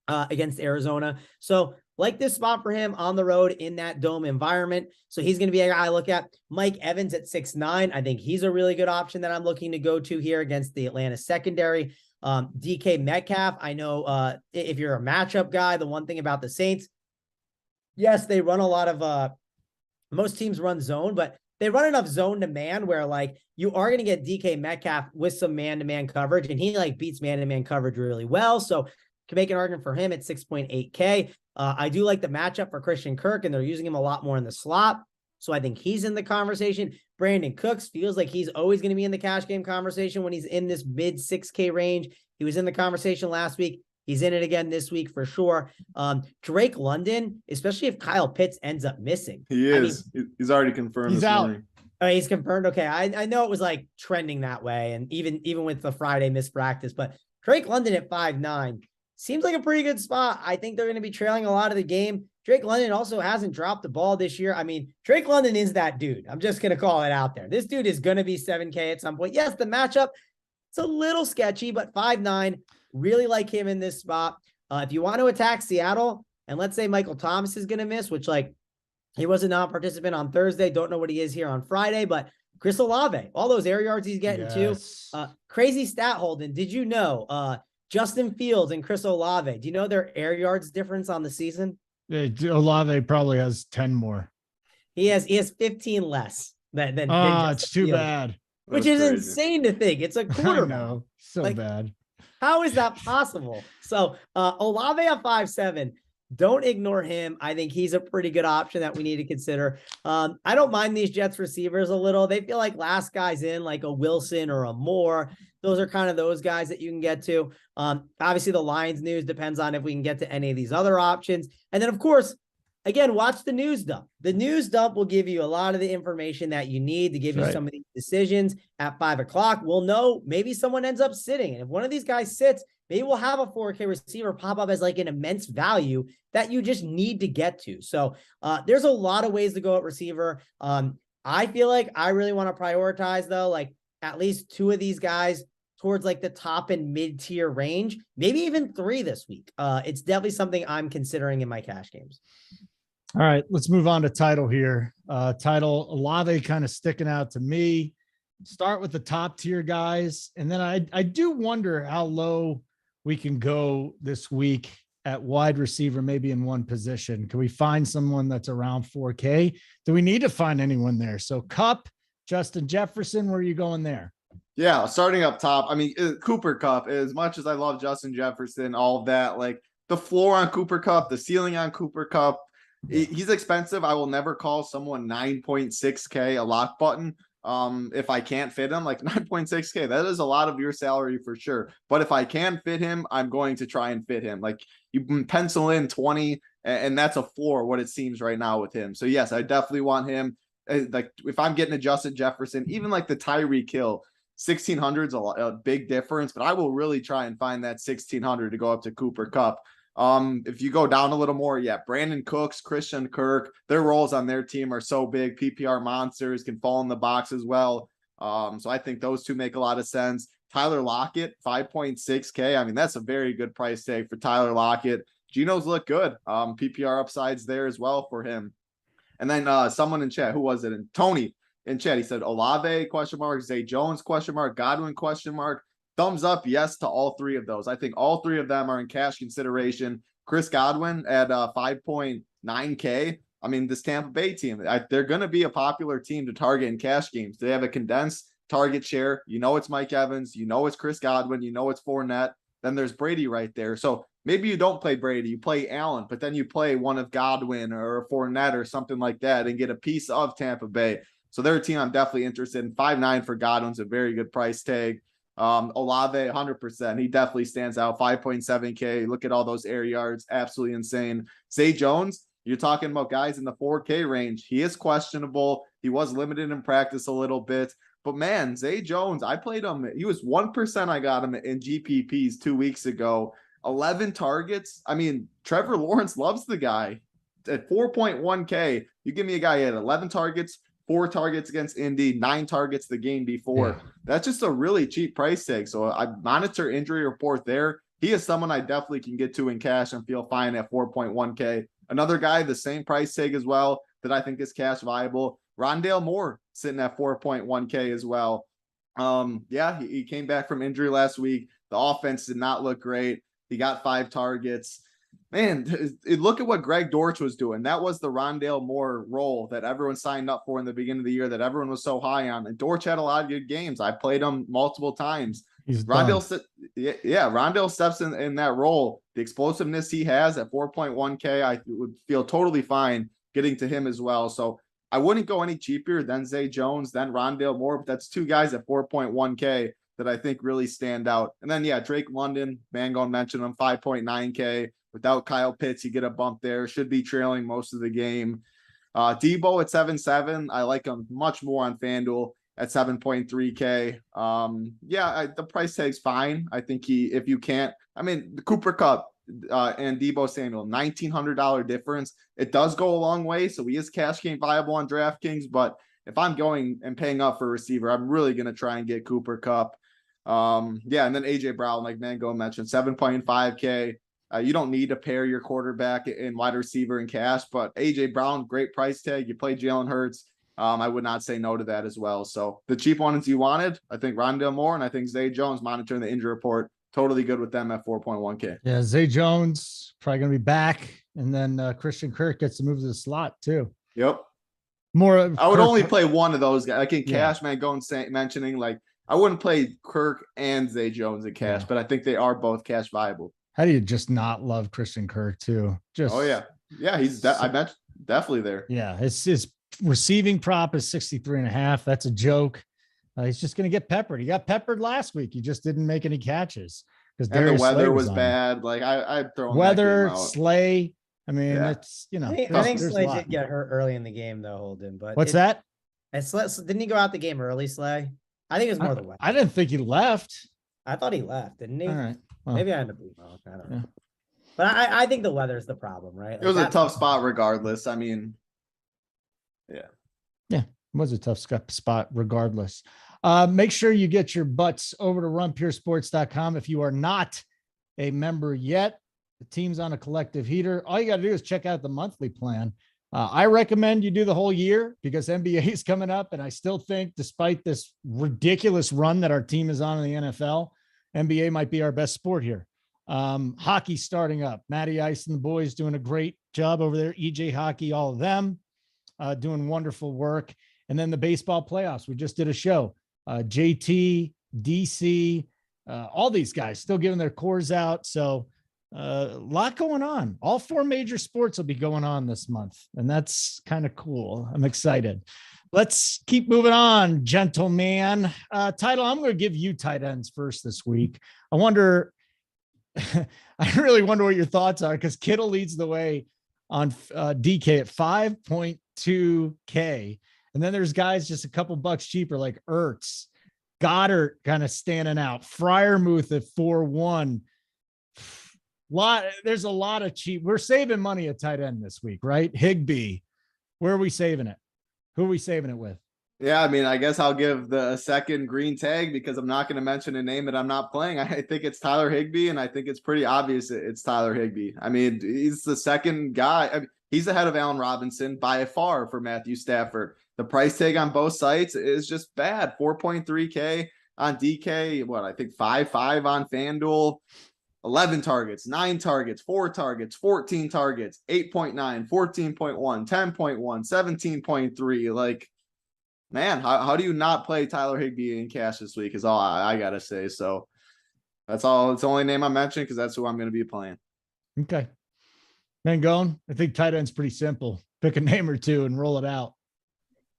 against Arizona. So like this spot for him on the road in that dome environment. So he's going to be a guy I look at. Mike Evans at 6.9. I think he's a really good option that I'm looking to go to here against the Atlanta secondary. DK Metcalf. I know if you're a matchup guy, the one thing about the Saints, yes, they run a lot of, most teams run zone, but they run enough zone to man where like you are going to get DK Metcalf with some man-to-man coverage, and he like beats man-to-man coverage really well. So can make an argument for him at 6.8K. I do like the matchup for Christian Kirk, and they're using him a lot more in the slot. So I think he's in the conversation. Brandon Cooks feels like he's always going to be in the cash game conversation when he's in this mid 6K range. He was in the conversation last week. He's in it again this week for sure. Drake London, especially if Kyle Pitts ends up missing. He is. I mean, he's already confirmed. He's out. Morning. He's confirmed. Okay. I know it was like trending that way. And even with the Friday missed practice, but Drake London at 5.9 seems like a pretty good spot. I think they're going to be trailing a lot of the game. Drake London also hasn't dropped the ball this year. I mean, Drake London is that dude. I'm just going to call it out there. This dude is going to be 7K at some point. Yes, the matchup, it's a little sketchy, but 5.9, really like him in this spot. If you want to attack Seattle, and let's say Michael Thomas is going to miss, which like he was a non-participant on Thursday. Don't know what he is here on Friday, but Chris Olave, all those air yards he's getting too. Crazy stat, Holden. Did you know Justin Fields and Chris Olave, do you know their air yards difference on the season? Olave probably has 10 more. He has 15 less than it's too Fields, bad. Which is insane to think. It's a quarter. I know. So like, bad. How is that possible? So Olave at 5.7. Don't ignore him. I think he's a pretty good option that we need to consider. I don't mind these Jets receivers a little. They feel like last guys in, like a Wilson or a Moore. Those are kind of those guys that you can get to. Obviously, the Lions news depends on if we can get to any of these other options. And then, of course, again, watch the news dump. The news dump will give you a lot of the information that you need to give you some of these decisions. At 5 o'clock, we'll know maybe someone ends up sitting. And if one of these guys sits, maybe we'll have a 4K receiver pop up as like an immense value that you just need to get to. So there's a lot of ways to go at receiver. I feel like I really want to prioritize, though, like at least 2 of these guys towards like the top and mid-tier range, maybe even 3 this week. It's definitely something I'm considering in my cash games. All right, let's move on to title here. Title, Olave kind of sticking out to me. Start with the top tier guys. And then I do wonder how low we can go this week at wide receiver, maybe in one position. Can we find someone that's around 4K? Do we need to find anyone there? So Kupp, Justin Jefferson, where are you going there? Yeah, starting up top. I mean, Cooper Kupp, as much as I love Justin Jefferson, all of that, like the floor on Cooper Kupp, the ceiling on Cooper Kupp, he's expensive. I will never call someone 9.6K a lock button. If I can't fit him, like 9.6K, that is a lot of your salary for sure. But if I can fit him, I'm going to try and fit him. Like you can pencil in 20, and that's a floor, what it seems right now with him. So yes, I definitely want him. Like if I'm getting a Justin Jefferson, even like the Tyreek Hill, 1,600 is a big difference, but I will really try and find that 1,600 to go up to Cooper Kupp. If you go down a little more, yeah, Brandon Cooks, Christian Kirk, their roles on their team are so big. PPR monsters can fall in the box as well. So I think those two make a lot of sense. Tyler Lockett, 5.6K. I mean, that's a very good price tag for Tyler Lockett. Geno's look good. PPR upsides there as well for him. And then someone in chat, who was it? And Tony in chat, he said Olave, question mark, Zay Jones, question mark, Godwin, question mark. Thumbs up, yes, to all 3 of those. I think all 3 of them are in cash consideration. Chris Godwin at 5.9K. I mean, this Tampa Bay team, they're going to be a popular team to target in cash games. They have a condensed target share. You know it's Mike Evans. You know it's Chris Godwin. You know it's Fournette. Then there's Brady right there. So maybe you don't play Brady. You play Allen, but then you play one of Godwin or Fournette or something like that and get a piece of Tampa Bay. So they're a team I'm definitely interested in. 5.9 for Godwin's a very good price tag. Olave, 100%. He definitely stands out. 5.7K. Look at all those air yards. Absolutely insane. Zay Jones, you're talking about guys in the 4K range. He is questionable. He was limited in practice a little bit. But man, Zay Jones, I played him. He was 1%. I got him in GPPs 2 weeks ago. 11 targets. I mean, Trevor Lawrence loves the guy. At 4.1K, you give me a guy at 11 targets, 4 targets against Indy, 9 targets the game before. Yeah. That's just a really cheap price tag. So I monitor injury report there. He is someone I definitely can get to in cash and feel fine at 4.1K. Another guy, the same price tag as well, that I think is cash viable. Rondell Moore sitting at 4.1K as well. Yeah, he came back from injury last week. The offense did not look great. He got 5 targets. Man, look at what Greg Dortch was doing. That was the Rondell Moore role that everyone signed up for in the beginning of the year that everyone was so high on. And Dortch had a lot of good games. I played him multiple times. Rondell steps in that role. The explosiveness he has at 4.1K, I would feel totally fine getting to him as well. So I wouldn't go any cheaper than Zay Jones, then Rondell Moore, but that's 2 guys at 4.1K that I think really stand out. And then, yeah, Drake London, MANGONE mentioned him, 5.9K. Without Kyle Pitts, you get a bump there. Should be trailing most of the game. Debo at 7.7. I like him much more on FanDuel at 7.3K. The price tag's fine. I think if you can't, I mean, the Cooper Kupp and Debo Samuel, $1,900 difference. It does go a long way. So he is cash game viable on Draftkings. But if I'm going and paying up for a receiver, I'm really going to try and get Cooper Kupp. And then AJ Brown, like MANGONE mentioned, 7.5K. You don't need to pair your quarterback in wide receiver and cash, but AJ Brown, great price tag. You play Jalen Hurts. I would not say no to that as well. So the cheap ones you wanted, I think Rondell Moore and I think Zay Jones, monitoring the injury report, totally good with them at 4.1K. Yeah, Zay Jones probably going to be back, and then Christian Kirk gets to move to the slot too. Yep. I would only play one of those guys. Like in cash, MANGONE mentioning, like I wouldn't play Kirk and Zay Jones in cash, but I think they are both cash viable. How do you just not love Christian Kirk too? He's I bet definitely there. Yeah, his receiving prop is 63.5. That's a joke. He's just going to get peppered. He got peppered last week. He just didn't make any catches because the weather was bad. Like I throw weather, Slay. I mean, Yeah. it's, you know, I think there's a Slay lot. did get hurt early in the game though, Holden. But What's that? Didn't he go out the game early, Slay? I think it was more the weather. I didn't think he left. I thought he left, didn't he? All right. Well, Maybe I ended up being wrong. I don't know. Yeah. But I think the weather's the problem, right? It was a tough spot regardless. I mean, it was a tough spot regardless. Make sure you get your butts over to runpuresports.com. If you are not a member yet, the team's on a collective heater. All you got to do is check out the monthly plan. I recommend you do the whole year because NBA is coming up. And I still think despite this ridiculous run that our team is on in the NFL, NBA might be our best sport here. Hockey starting up. Matty Ice and the boys doing a great job over there. EJ Hockey, all of them doing wonderful work. And then the baseball playoffs. We just did a show. JT, DC, all these guys still giving their cores out. So a lot going on. All 4 major sports will be going on this month. And that's kind of cool. I'm excited. Let's keep moving on, gentleman. Title, I'm going to give you tight ends first this week. I really wonder what your thoughts are because Kittle leads the way on DK at 5.2K. And then there's guys just a couple bucks cheaper like Ertz, Goddard kind of standing out, Freiermuth at 4.1. There's a lot of cheap. We're saving money at tight end this week, right? Higbee. Where are we saving it? Who are we saving it with? Yeah, I mean, I guess I'll give the second green tag because I'm not going to mention a name that I'm not playing. I think it's Tyler Higbee, and I think it's pretty obvious it's Tyler Higbee. I mean, he's the second guy. I mean, he's ahead of Allen Robinson by far for Matthew Stafford. The price tag on both sites is just bad. 4.3K on DK. I think 5.5 on FanDuel. 11 targets, 9 targets, 4 targets, 14 targets, 8.9, 14.1, 10.1, 17.3. Like, man, how do you not play Tyler Higbee in cash this week is all I got to say. So that's all. It's the only name I mentioned because that's who I'm going to be playing. Okay. Mangone, I think tight end's pretty simple. Pick a name or two and roll it out.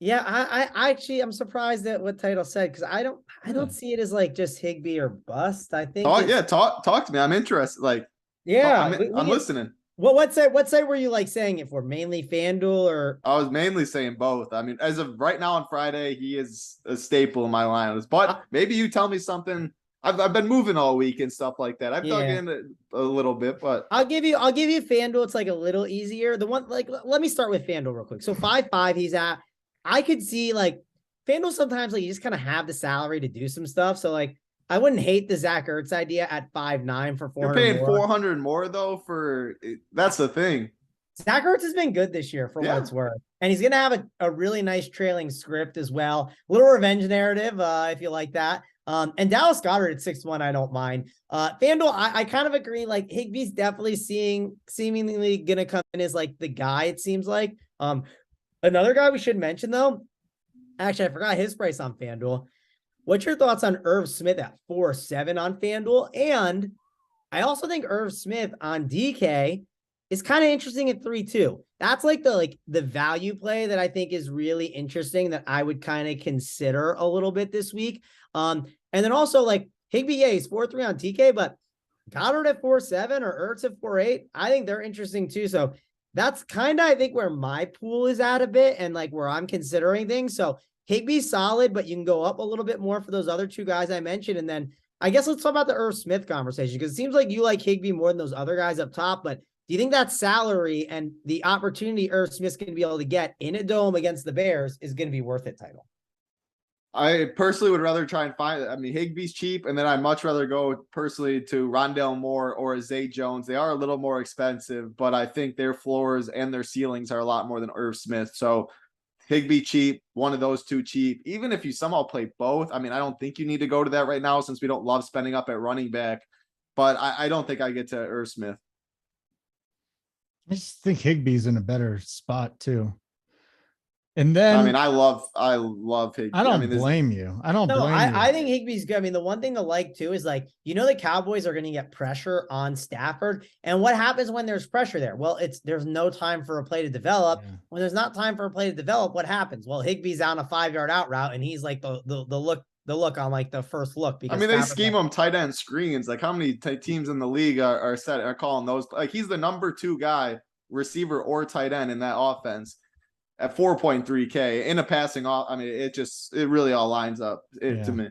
Yeah, I actually I'm surprised at what Title said because I don't see it as like just Higbee or bust. I think talk to me. I'm interested. Like, I'm listening. Well, what site were you like saying it for? Mainly FanDuel or? I was mainly saying both. I mean, as of right now on Friday, he is a staple in my lineups. But maybe you tell me something. I've been moving all week and stuff like that. I've dug in a little bit, but I'll give you FanDuel. It's like a little easier. The one let me start with FanDuel real quick. So 5.5 he's at. I could see like FanDuel sometimes like you just kind of have the salary to do some stuff. So like I wouldn't hate the Zach Ertz idea at 5.9 for 400. You're paying 400 more though that's the thing. Zach Ertz has been good this year for what it's worth. And he's going to have a really nice trailing script as well. A little revenge narrative if you like that. And Dallas Goddard at 6.1, I don't mind. FanDuel, I kind of agree. Like Higbee's definitely seemingly going to come in as like the guy, it seems like. Another guy we should mention, though, actually, I forgot his price on FanDuel. What's your thoughts on Earl Smith at 4.7 on FanDuel? And I also think Earl Smith on DK is kind of interesting at 3.2. That's like the value play that I think is really interesting that I would kind of consider a little bit this week. And then also like Higbee, he's 4.3 on DK, but Goddard at 4.7 or Ertz at 4.8, I think they're interesting too. So that's kind of, I think, where my pool is at a bit and like where I'm considering things. So Higbee's solid, but you can go up a little bit more for those other two guys I mentioned. And then I guess let's talk about the Irv Smith conversation because it seems like you like Higbee more than those other guys up top. But do you think that salary and the opportunity Irv Smith's going to be able to get in a dome against the Bears is going to be worth it, Title? I personally would rather try and Higbee's cheap, and then I'd much rather go personally to Rondell Moore or Zay Jones. They are a little more expensive, but I think their floors and their ceilings are a lot more than Irv Smith. So Higbee cheap, one of those two cheap. Even if you somehow play both, I mean, I don't think you need to go to that right now since we don't love spending up at running back, but I don't think I get to Irv Smith. I just think Higbee's in a better spot too. And then I mean, I love Higbee. I don't blame you. I don't blame you. I think Higbee's good. I mean, the one thing to like too is like, the Cowboys are going to get pressure on Stafford. And what happens when there's pressure there? Well, there's no time for a play to develop. Yeah. When there's not time for a play to develop, what happens? Well, Higbee's on a 5-yard out route and he's like the look on like the first look. Because they scheme him tight end screens. Like how many teams in the league are calling those? Like he's the number 2 guy receiver or tight end in that offense at 4.3K in a passing off. I mean, it really all lines up to me.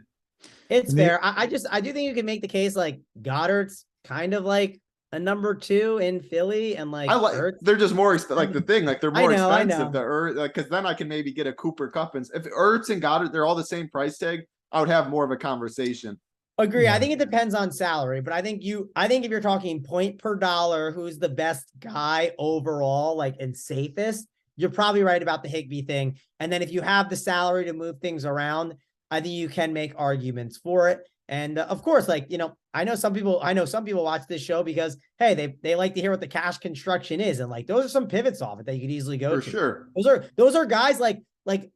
It's fair. I do think you can make the case like Goddard's kind of like a number 2 in Philly, and like they're just more like the thing, like they're more expensive. Because then I can maybe get a Cooper Kupp, and if Ertz and Goddard, they're all the same price tag, I would have more of a conversation. Agree. Yeah. I think it depends on salary, but I think if you're talking point per dollar, who's the best guy overall, like and safest, you're probably right about the Higbee thing. And then if you have the salary to move things around, I think you can make arguments for it. And of course, like, you know, I know some people watch this show because, hey, they like to hear what the cash construction is. And like, those are some pivots off it that you could easily go for to. Sure. Those are guys like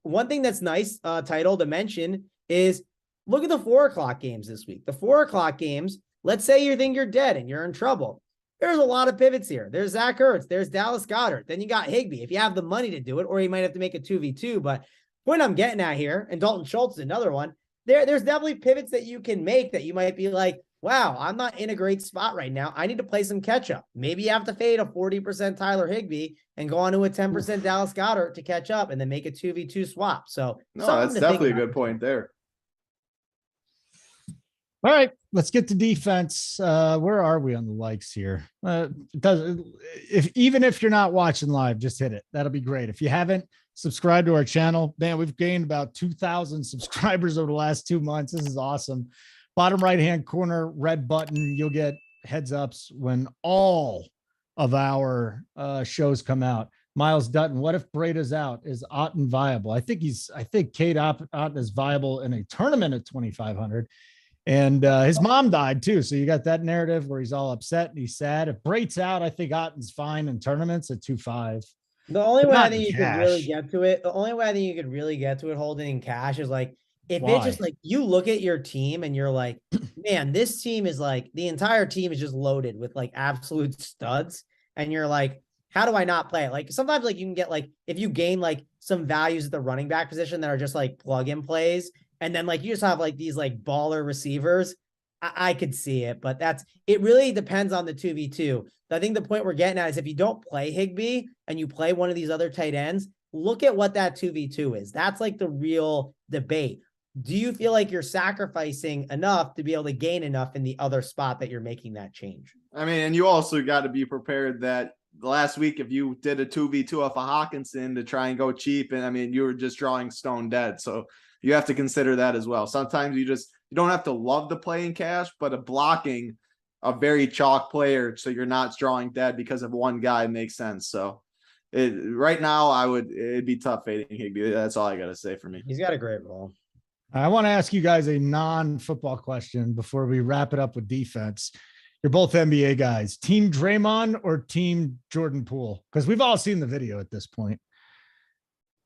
one thing that's nice, Title, to mention is look at the 4:00 games this week. The 4:00 games, let's say you think you're dead and you're in trouble. There's a lot of pivots here. There's Zach Ertz. There's Dallas Goddard. Then you got Higbee. If you have the money to do it, or you might have to make a 2v2. But point I'm getting at here, and Dalton Schultz is another one, there's definitely pivots that you can make that you might be like, wow, I'm not in a great spot right now. I need to play some catch up. Maybe you have to fade a 40% Tyler Higbee and go on to a 10% Dallas Goddard to catch up and then make a 2v2 swap. So no, that's definitely a good point there. All right, let's get to defense. Where are we on the likes here? Even if you're not watching live, just hit it. That'll be great. If you haven't subscribed to our channel, man, we've gained about 2,000 subscribers over the last 2 months. This is awesome. Bottom right-hand corner, red button. You'll get heads ups when all of our shows come out. Miles Dutton, what if Brady's out? Is Otten viable? I think Cade Otten is viable in a tournament at 2,500. And his mom died too. So you got that narrative where he's all upset and he's sad. If Brate's out, I think Otten's fine in tournaments at 2.5. The only way I think you could really get to it, Holden, in cash is like, if it's just like you look at your team and you're like, man, this team is like, the entire team is just loaded with like absolute studs. And you're like, how do I not play it? Like sometimes like you can get like, if you gain like some values at the running back position that are just like plug and plays, and then like you just have like these like baller receivers, I could see it, but it really depends on the 2v2. I think the point we're getting at is if you don't play Higbee and you play one of these other tight ends, look at what that 2v2 is. That's like the real debate. Do you feel like you're sacrificing enough to be able to gain enough in the other spot that you're making that change? I mean, and you also got to be prepared that last week, if you did a 2v2 off of Hawkinson to try and go cheap, and I mean, you were just drawing stone dead. So you have to consider that as well. Sometimes you don't have to love the play in cash, but a blocking a very chalk player so you're not drawing dead because of one guy makes sense. So right now it'd be tough fading Higbee. That's all I got to say for me. He's got a great role. I want to ask you guys a non-football question before we wrap it up with defense. You're both NBA guys. Team Draymond or Team Jordan Poole? Because we've all seen the video at this point.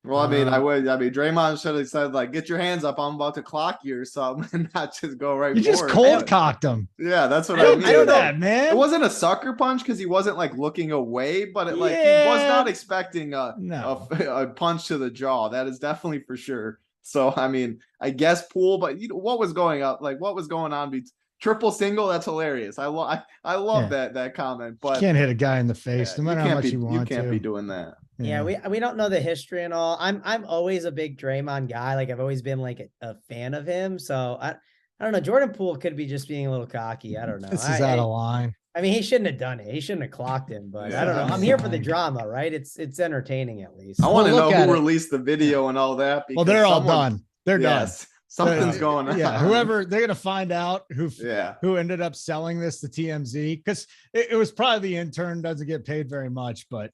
Well, I mean, Draymond should have said, like, get your hands up. I'm about to clock you or something, and not just go right. You just cold cocked him. Yeah, that's what I mean. I don't know that, man. It wasn't a sucker punch because he wasn't like looking away, but he was not expecting a punch to the jaw. That is definitely for sure. So, I mean, I guess Poole, but what was going up? Like, what was going on? Triple single, that's hilarious. I love that comment. But you can't hit a guy in the face, no matter how much you want to. You can't be doing that. Yeah, we don't know the history and all. I'm always a big Draymond guy. Like I've always been like a fan of him. So I don't know. Jordan Poole could be just being a little cocky. I don't know. This is out of line. I mean, he shouldn't have done it. He shouldn't have clocked him. But I don't know. I'm here for the drama, right? It's entertaining at least. I want to know who released the video and all that. Well, they're all done. They're done. Something's going on. Yeah, they're going to find out who ended up selling this to TMZ, because it was probably the intern, doesn't get paid very much, but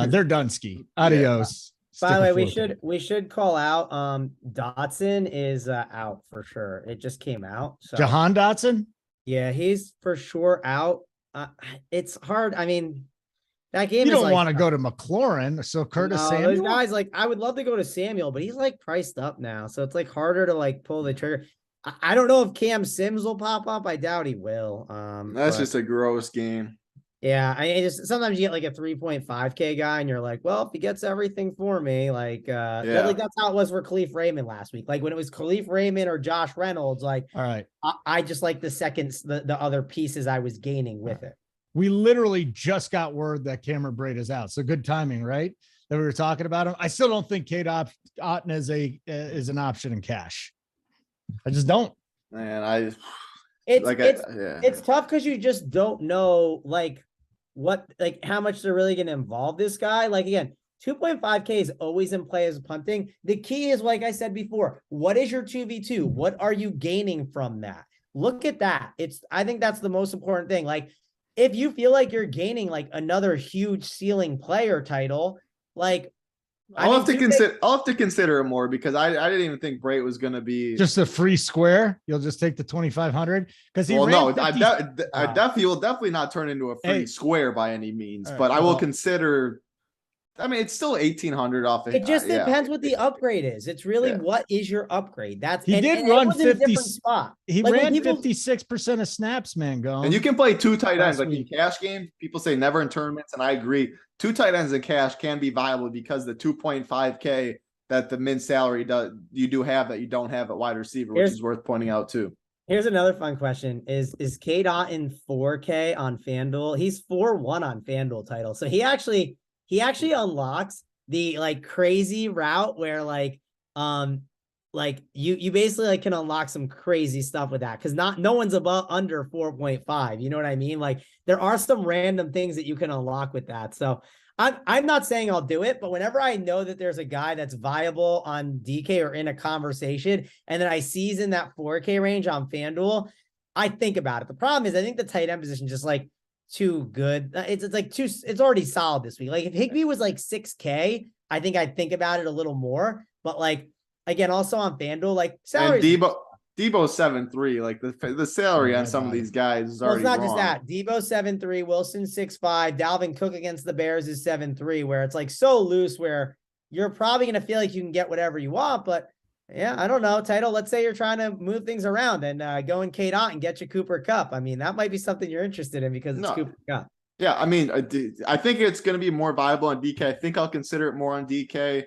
they're done. Ski. Adios. By the way, we should call out Dotson is out for sure. It just came out. So. Jahan Dotson? Yeah, he's for sure out. It's hard. I mean, that game you don't want to go to McLaurin, so Curtis Samuel. Those guys, like, I would love to go to Samuel, but he's like priced up now, so it's like harder to like pull the trigger. I don't know if Cam Sims will pop up. I doubt he will. That's just a gross game. Yeah, I just sometimes you get like a 3.5K guy, and you're like, well, if he gets everything for me, like, like that's how it was for Khalif Raymond last week. Like when it was Khalif Raymond or Josh Reynolds, like, all right, I just like the other pieces I was gaining with it. We literally just got word that Cameron Brate is out. So good timing, right? That we were talking about him. I still don't think Cade Otton is an option in cash. I just don't. Man, It's tough because you just don't know like how much they're really going to involve this guy. Like again, 2.5K is always in play as punting. The key is, like I said before, what is your 2v2? What are you gaining from that? Look at that. I think that's the most important thing. Like if you feel like you're gaining like another huge ceiling player title, like I'll have to consider it more because I didn't even think Brate was going to be just a free square. You'll just take the 2,500 because I definitely will definitely not turn into a free square by any means, but I will consider. I mean, it's still 1,800 off. It just depends what the upgrade is. It's really what is your upgrade. He did run 50 spot. He ran 56% of snaps, Mangone. And you can play 2 tight ends like in cash games. People say never in tournaments, and I agree. 2 tight ends in cash can be viable because the 2.5K that the min salary you do have that you don't have at wide receiver, which is worth pointing out too. Here's another fun question: Is Cade Otton 4K on FanDuel? He's 4-1 on FanDuel title, so he actually unlocks the like crazy route where you basically like can unlock some crazy stuff with that because no one's under 4.5. You know what I mean? Like there are some random things that you can unlock with that. So I'm not saying I'll do it, but whenever I know that there's a guy that's viable on DK or in a conversation, and then I see he's in that 4K range on FanDuel, I think about it. The problem is I think the tight end position just like too good. It's already solid this week. Like if Higbee was like 6K, I think I'd think about it a little more. But like again, also on FanDuel, like salary. Debo's 7.3. Like the salary on some of these guys is already not wrong. just that. Debo 7.3, Wilson 6.5, Dalvin Cook against the Bears is 7.3, where it's like so loose where you're probably gonna feel like you can get whatever you want, but yeah, I don't know. Title, let's say you're trying to move things around and go in Cade Otton and get your Cooper Kupp. I mean, that might be something you're interested in because it's Cooper Kupp. Yeah, I mean, I think it's going to be more viable on DK. I think I'll consider it more on DK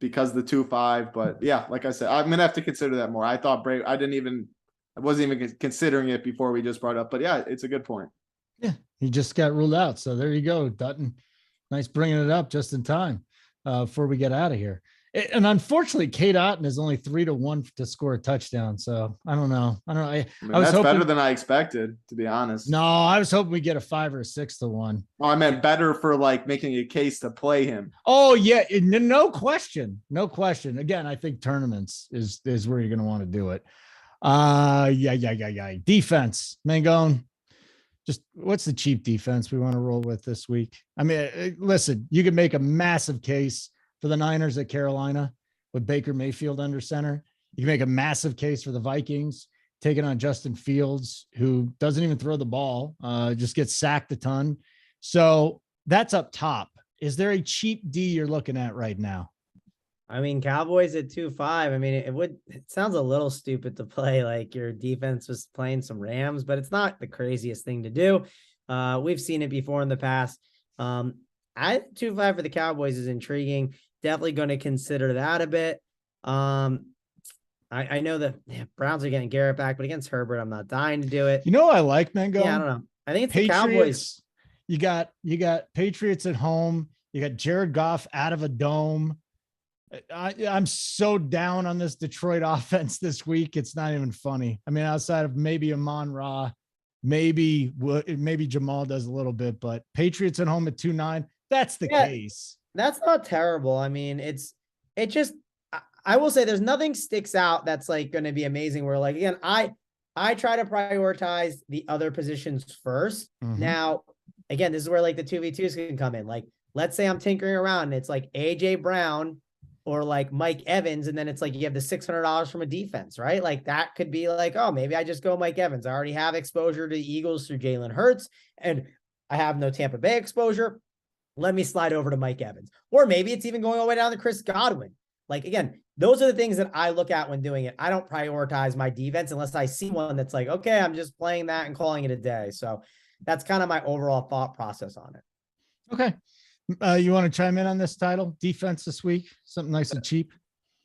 because the 2.5. But yeah, like I said, I'm going to have to consider that more. I thought Brady, I wasn't even considering it before we just brought it up. But yeah, it's a good point. Yeah, he just got ruled out. So there you go, Dutton. Nice bringing it up just in time before we get out of here. And unfortunately, Cade Otton is only 3-1 to score a touchdown. So I don't know. I was that's hoping, better than I expected, to be honest. No, I was hoping we get a 5 or a 6-1. Oh, I meant better for like making a case to play him. Oh yeah, no question, no question. Again, I think tournaments is where you're going to want to do it. Yeah. Defense, Mangone. Just what's the cheap defense we want to roll with this week? I mean, listen, you could make a massive case for the Niners at Carolina with Baker Mayfield under center. You can make a massive case for the Vikings taking on Justin Fields, who doesn't even throw the ball, just gets sacked a ton. So that's up top. Is there a cheap D you're looking at right now? I mean, Cowboys at 2.5. I mean, it sounds a little stupid to play like your defense was playing some Rams, but it's not the craziest thing to do. We've seen it before in the past. I 2.5 for the Cowboys is intriguing. Definitely going to consider that a bit. I know the Browns are getting Garrett back, but against Herbert, I'm not dying to do it. You know what I like, Mango? Yeah, I don't know. I think it's Patriots, the Cowboys. You got Patriots at home. You got Jared Goff out of a dome. I'm so down on this Detroit offense this week. It's not even funny. I mean, outside of maybe Amon-Ra, maybe Jamal does a little bit, but Patriots at home at 2.9. That's the case. That's not terrible. I mean, I will say there's nothing sticks out that's like going to be amazing. Where like, again, I try to prioritize the other positions first. Mm-hmm. Now, again, this is where like the 2v2s can come in. Like, let's say I'm tinkering around and it's like AJ Brown or like Mike Evans. And then it's like, you have the $600 from a defense, right? Like that could be like, oh, maybe I just go Mike Evans. I already have exposure to the Eagles through Jalen Hurts and I have no Tampa Bay exposure. Let me slide over to Mike Evans. Or maybe it's even going all the way down to Chris Godwin. Like, again, those are the things that I look at when doing it. I don't prioritize my defense unless I see one that's like, okay, I'm just playing that and calling it a day. So that's kind of my overall thought process on it. Okay. You want to chime in on this title? Defense this week? Something nice and cheap?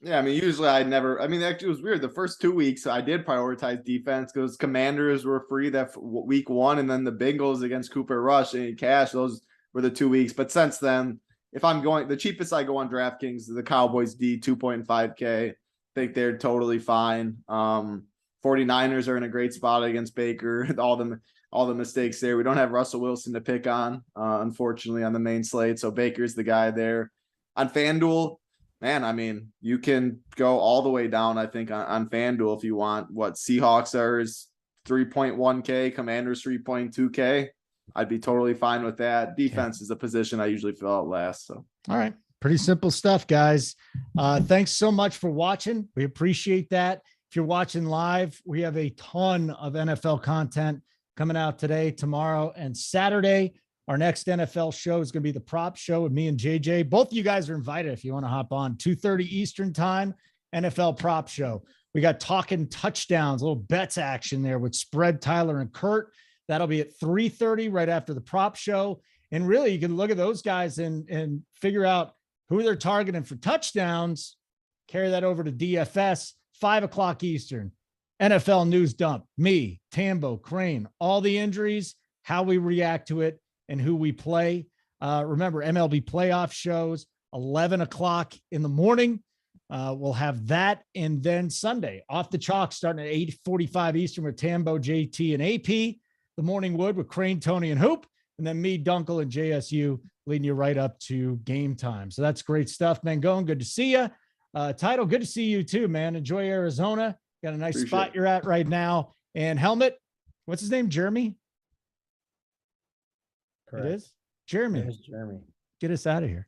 Yeah, I mean, usually I mean, actually, it was weird. The first 2 weeks, I did prioritize defense because Commanders were free week 1, and then the Bengals against Cooper Rush and Cash. Those were the 2 weeks. But since then, if I'm going, the cheapest I go on DraftKings is the Cowboys D 2.5K. I think they're totally fine. 49ers are in a great spot against Baker. All the mistakes there. We don't have Russell Wilson to pick on, unfortunately, on the main slate. So Baker's the guy there. On FanDuel, man, I mean, you can go all the way down, I think, on FanDuel if you want. What Seahawks are is 3.1K, Commanders 3.2K. I'd be totally fine with that. Defense is a position I usually fill out last. So, all right. Pretty simple stuff, guys. Thanks so much for watching. We appreciate that. If you're watching live, we have a ton of NFL content coming out today, tomorrow, and Saturday. Our next NFL show is going to be the prop show with me and JJ. Both of you guys are invited if you want to hop on. 2:30 Eastern time, NFL prop show. We got talking touchdowns, little bets action there with Spread, Tyler, and Kurt. That'll be at 3:30 right after the prop show. And really, you can look at those guys and figure out who they're targeting for touchdowns. Carry that over to DFS, 5 o'clock Eastern. NFL news dump, me, Tambo, Crane, all the injuries, how we react to it, and who we play. Remember, MLB playoff shows, 11 o'clock in the morning. We'll have that. And then Sunday, off the chalk, starting at 8:45 Eastern with Tambo, JT, and AP. The Morning Wood with Crane, Tony, and Hoop. And then me, Dunkel, and JSU leading you right up to game time. So that's great stuff, Mangone. Good to see you. Title, good to see you too, man. Enjoy Arizona. Got a nice spot you're at right now. And Helmet, what's his name? Jeremy? Correct. It is? Jeremy. There's Jeremy. Get us out of here.